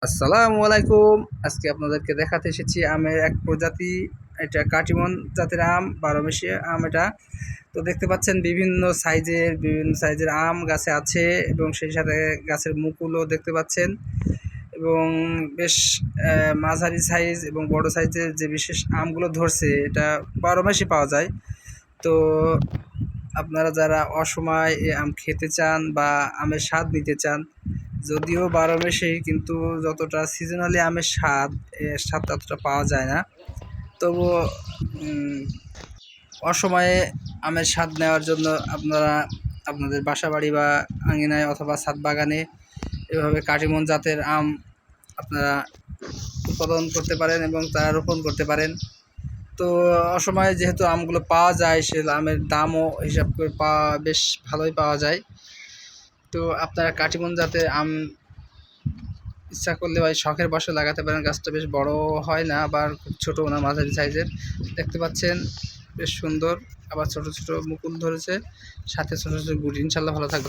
আসসালামু আলাইকুম। আজকে আপনাদেরকে দেখাতে এসেছি আমের এক প্রজাতি। এটা কাটিমন জাতের আম, ১২ মাসি আম এটা। তো দেখতে পাচ্ছেন বিভিন্ন সাইজের আম গাছে আছে এবং সেই সাথে গাছের মুকুলও দেখতে পাচ্ছেন এবং বেশ মাঝারি সাইজ এবং বড় সাইজের যে বিশেষ আমগুলো ধরছে এটা ১২ মাসই পাওয়া যায়। তো আপনারা যারা অসময়ে আম খেতে চান বা আমের স্বাদ নিতে চান, যদিও ১২ মাসেই কিন্তু যতটা সিজনালি আমের স্বাদ, এর স্বাদ ততটা পাওয়া যায় না। তবুও অসময়ে আমের স্বাদ নেওয়ার জন্য আপনারা আপনাদের বাসাবাড়ি বা আঙিনায় অথবা ছাদ বাগানে এভাবে কাটিমন জাতের আম আপনারা উৎপাদন করতে পারেন এবং তা রোপণ করতে পারেন। তো অসময়ে যেহেতু আমগুলো পাওয়া যায়, সে আমের দামও হিসাব করে বেশ ভালোই পাওয়া যায়। তো আপনারা কাটিমন জাতের আম ইচ্ছা করলে ভাই শখের বশে লাগাতে পারেন। গাছটা বেশ বড় হয় না, আবার খুব ছোটও না, মাঝারি সাইজের। দেখতে পাচ্ছেন বেশ সুন্দর, আবার ছোট ছোট মুকুল ধরেছে, সাথে ছোট ছোট গুটি। ইনশাল্লাহ ভালো থাকবে।